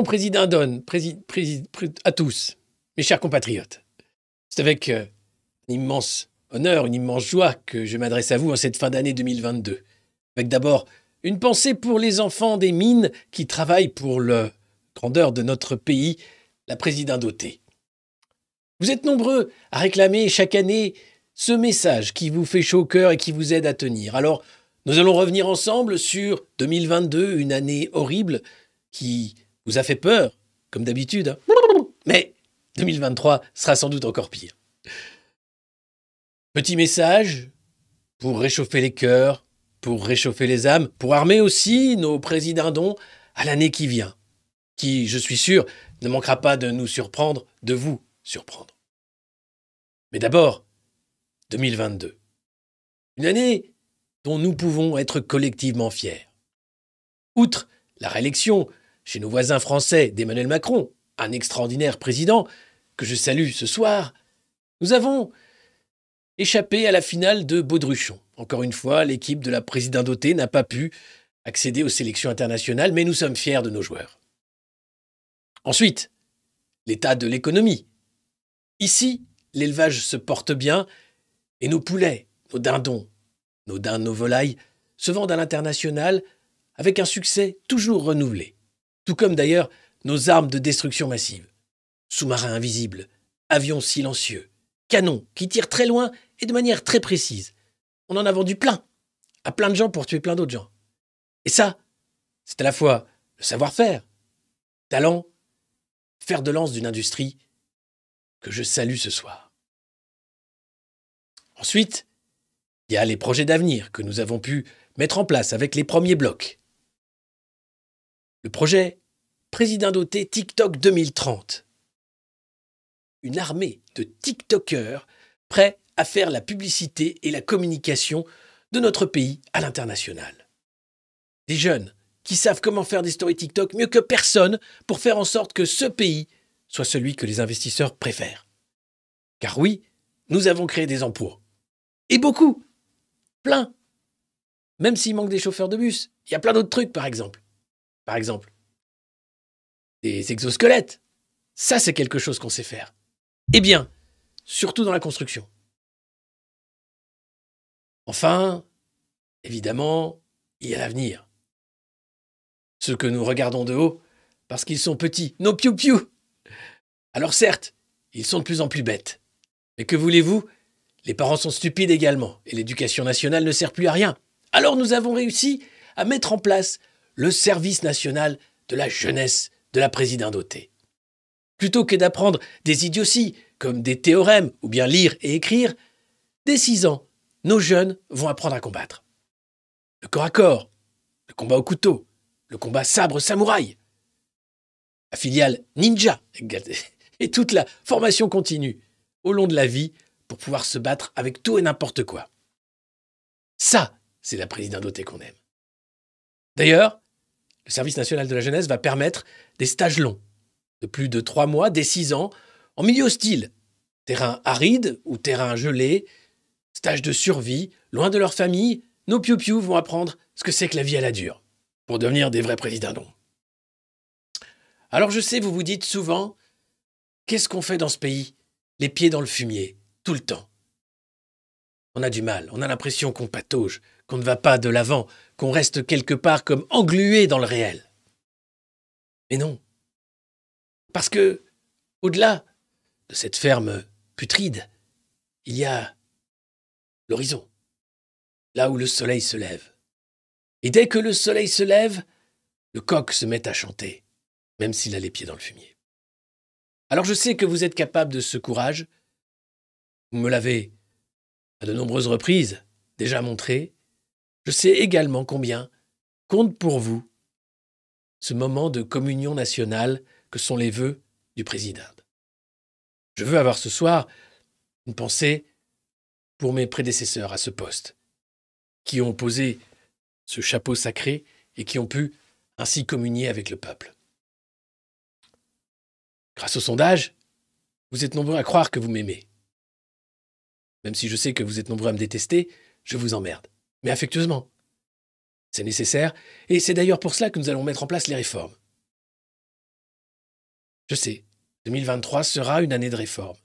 Présidindon, à tous, mes chers compatriotes. C'est avec un immense honneur, une immense joie que je m'adresse à vous en cette fin d'année 2022. Avec d'abord une pensée pour les enfants des mines qui travaillent pour la grandeur de notre pays, la présidindauté. Vous êtes nombreux à réclamer chaque année ce message qui vous fait chaud au cœur et qui vous aide à tenir. Alors, nous allons revenir ensemble sur 2022, une année horrible qui vous a fait peur, comme d'habitude. Mais 2023 sera sans doute encore pire. Petit message pour réchauffer les cœurs, pour réchauffer les âmes, pour armer aussi nos présidindons à l'année qui vient, qui, je suis sûr, ne manquera pas de nous surprendre, de vous surprendre. Mais d'abord, 2022. Une année dont nous pouvons être collectivement fiers. Outre la réélection chez nos voisins français d'Emmanuel Macron, un extraordinaire président que je salue ce soir, nous avons échappé à la finale de Baudruchon. Encore une fois, l'équipe de la présidindauté n'a pas pu accéder aux sélections internationales, mais nous sommes fiers de nos joueurs. Ensuite, l'état de l'économie. Ici, l'élevage se porte bien et nos poulets, nos dindons, nos dindes, nos volailles se vendent à l'international avec un succès toujours renouvelé. Tout comme d'ailleurs nos armes de destruction massive. Sous-marins invisibles, avions silencieux, canons qui tirent très loin et de manière très précise. On en a vendu plein, à plein de gens pour tuer plein d'autres gens. Et ça, c'est à la fois le savoir-faire, talent, fer de lance d'une industrie que je salue ce soir. Ensuite, il y a les projets d'avenir que nous avons pu mettre en place avec les premiers blocs. Le projet Présidindauté TikTok 2030. Une armée de TikTokers prêts à faire la publicité et la communication de notre pays à l'international. Des jeunes qui savent comment faire des stories TikTok mieux que personne pour faire en sorte que ce pays soit celui que les investisseurs préfèrent. Car oui, nous avons créé des emplois. Et beaucoup. Plein. Même s'il manque des chauffeurs de bus, il y a plein d'autres trucs, par exemple. Par exemple, des exosquelettes. Ça, c'est quelque chose qu'on sait faire. Eh bien, surtout dans la construction. Enfin, évidemment, il y a l'avenir. Ceux que nous regardons de haut parce qu'ils sont petits, nos piou-piou. Alors certes, ils sont de plus en plus bêtes. Mais que voulez-vous ? Les parents sont stupides également, et l'éducation nationale ne sert plus à rien. Alors nous avons réussi à mettre en place le service national de la jeunesse de la présidindauté. Plutôt que d'apprendre des idioties, comme des théorèmes, ou bien lire et écrire, dès 6 ans, nos jeunes vont apprendre à combattre. Le corps à corps, le combat au couteau, le combat sabre samouraï, la filiale ninja, et toute la formation continue au long de la vie pour pouvoir se battre avec tout et n'importe quoi. Ça, c'est la présidindauté qu'on aime. D'ailleurs, le service national de la jeunesse va permettre des stages longs, de plus de 3 mois, dès 6 ans, en milieu hostile, terrain aride ou terrain gelé, stage de survie, loin de leur famille, nos piou-piou vont apprendre ce que c'est que la vie à la dure, pour devenir des vrais présidindons. Alors je sais, vous vous dites souvent, qu'est-ce qu'on fait dans ce pays ? Les pieds dans le fumier, tout le temps. On a du mal, on a l'impression qu'on patauge, qu'on ne va pas de l'avant, qu'on reste quelque part comme englué dans le réel. Mais non. Parce que, au-delà de cette ferme putride, il y a l'horizon, là où le soleil se lève. Et dès que le soleil se lève, le coq se met à chanter, même s'il a les pieds dans le fumier. Alors je sais que vous êtes capable de ce courage. Vous me l'avez, à de nombreuses reprises, déjà montré. Je sais également combien compte pour vous ce moment de communion nationale que sont les vœux du président. Je veux avoir ce soir une pensée pour mes prédécesseurs à ce poste, qui ont posé ce chapeau sacré et qui ont pu ainsi communier avec le peuple. Grâce au sondage, vous êtes nombreux à croire que vous m'aimez. Même si je sais que vous êtes nombreux à me détester, je vous emmerde. Mais affectueusement. C'est nécessaire, et c'est d'ailleurs pour cela que nous allons mettre en place les réformes. Je sais, 2023 sera une année de réforme.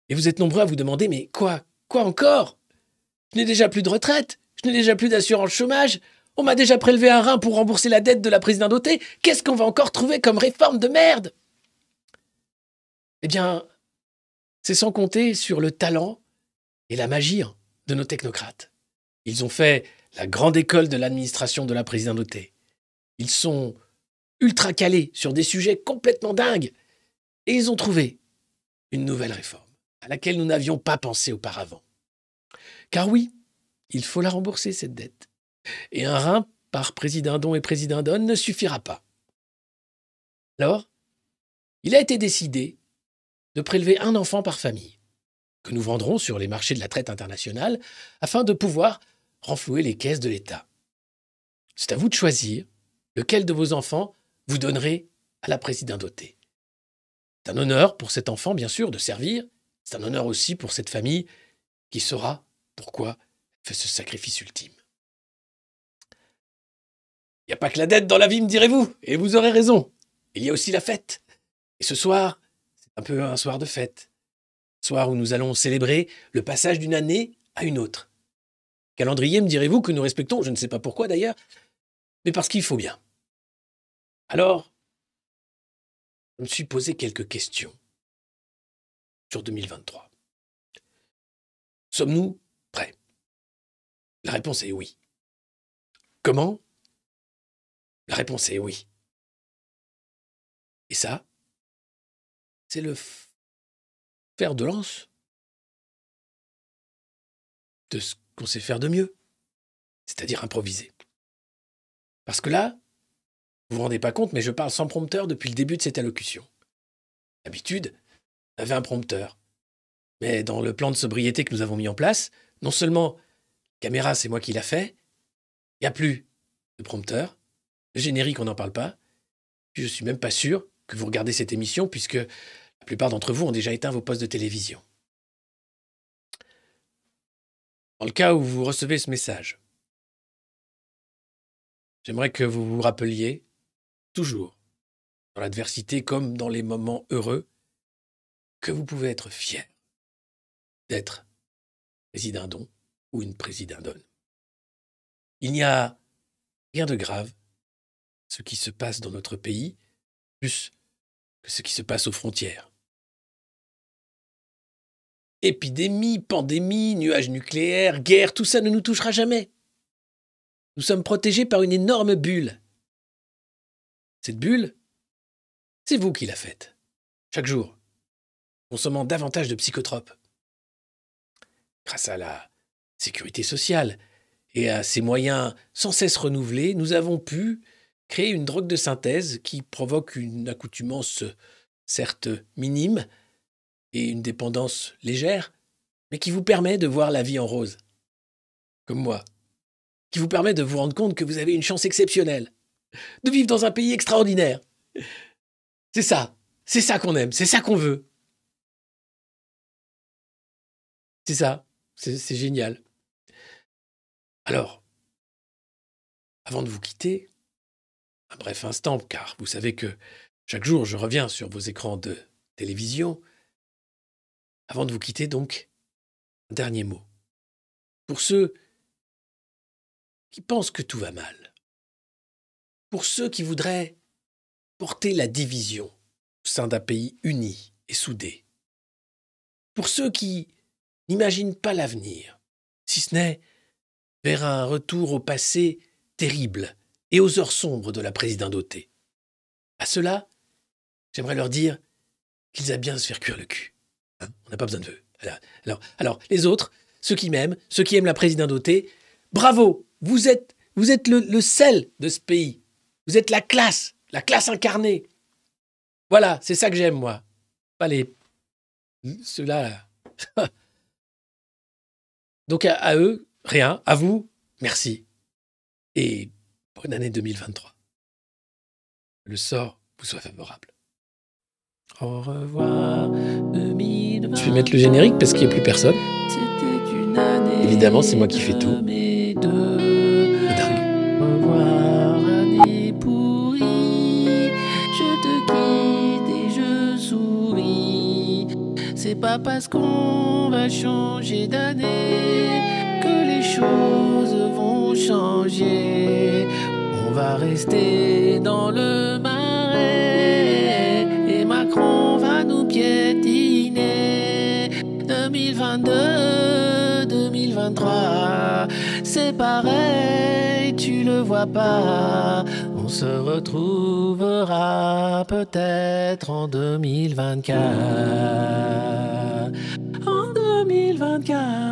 Et vous êtes nombreux à vous demander, mais quoi? Quoi encore? Je n'ai déjà plus de retraite, je n'ai déjà plus d'assurance chômage, on m'a déjà prélevé un rein pour rembourser la dette de la présidentauté, qu'est-ce qu'on va encore trouver comme réforme de merde? Eh bien, c'est sans compter sur le talent et la magie de nos technocrates. Ils ont fait la grande école de l'administration de la présidentauté. Ils sont ultra calés sur des sujets complètement dingues. Et ils ont trouvé une nouvelle réforme à laquelle nous n'avions pas pensé auparavant. Car oui, il faut la rembourser, cette dette. Et un rein par présidendon et présidendonne ne suffira pas. Alors, il a été décidé de prélever un enfant par famille, que nous vendrons sur les marchés de la traite internationale afin de pouvoir renflouer les caisses de l'État. C'est à vous de choisir lequel de vos enfants vous donnerez à la présidentauté. C'est un honneur pour cet enfant, bien sûr, de servir. C'est un honneur aussi pour cette famille qui saura pourquoi elle fait ce sacrifice ultime. Il n'y a pas que la dette dans la vie, me direz-vous, et vous aurez raison. Il y a aussi la fête. Et ce soir, c'est un peu un soir de fête. Soir où nous allons célébrer le passage d'une année à une autre. Calendrier, me direz-vous, que nous respectons, je ne sais pas pourquoi d'ailleurs, mais parce qu'il faut bien. Alors, je me suis posé quelques questions sur 2023. Sommes-nous prêts? La réponse est oui. Comment? La réponse est oui. Et ça, c'est le fer de lance de ce qu'on sait faire de mieux, c'est-à-dire improviser. Parce que là, vous vous rendez pas compte, mais je parle sans prompteur depuis le début de cette allocution. D'habitude, on avait un prompteur. Mais dans le plan de sobriété que nous avons mis en place, non seulement la caméra, c'est moi qui l'a fait, il n'y a plus de prompteur, le générique, on n'en parle pas, puis je suis même pas sûr que vous regardez cette émission, puisque la plupart d'entre vous ont déjà éteint vos postes de télévision. Dans le cas où vous recevez ce message, j'aimerais que vous vous rappeliez, toujours, dans l'adversité comme dans les moments heureux, que vous pouvez être fier d'être présidendon ou une présidendonne. Il n'y a rien de grave, ce qui se passe dans notre pays, plus que ce qui se passe aux frontières. Épidémie, pandémie, nuages nucléaires, guerre, tout ça ne nous touchera jamais. Nous sommes protégés par une énorme bulle. Cette bulle, c'est vous qui la faites, chaque jour, consommant davantage de psychotropes. Grâce à la sécurité sociale et à ces moyens sans cesse renouvelés, nous avons pu créer une drogue de synthèse qui provoque une accoutumance certes minime et une dépendance légère, mais qui vous permet de voir la vie en rose, comme moi, qui vous permet de vous rendre compte que vous avez une chance exceptionnelle, de vivre dans un pays extraordinaire. C'est ça qu'on aime, c'est ça qu'on veut. C'est ça, c'est génial. Alors, avant de vous quitter, un bref instant, car vous savez que chaque jour je reviens sur vos écrans de télévision, avant de vous quitter donc, un dernier mot. Pour ceux qui pensent que tout va mal, pour ceux qui voudraient porter la division au sein d'un pays uni et soudé, pour ceux qui n'imaginent pas l'avenir, si ce n'est vers un retour au passé terrible et aux heures sombres de la présidentauté. À ceux-là, j'aimerais leur dire qu'ils aient bien à se faire cuire le cul. Hein, on n'a pas besoin de eux. Alors, les autres, ceux qui m'aiment, ceux qui aiment la présidentauté, bravo, vous êtes le sel de ce pays. Vous êtes la classe incarnée. Voilà, c'est ça que j'aime, moi. Pas ceux-là. Donc à eux, rien. À vous, merci. Et bonne année 2023. Le sort vous soit favorable. Au revoir 2023. Je vais mettre le générique parce qu'il n'y a plus personne. Évidemment, c'est moi qui fais tout. C'est dingue. Au revoir, année pourrie. Je te quitte et je pas parce qu'on va changer d'année que les choses vont changer. On va rester dans le marais et Macron va nous piétiner. 2022, 2023, c'est pareil, tu le vois pas. On se retrouvera peut-être en 2024. En 2024.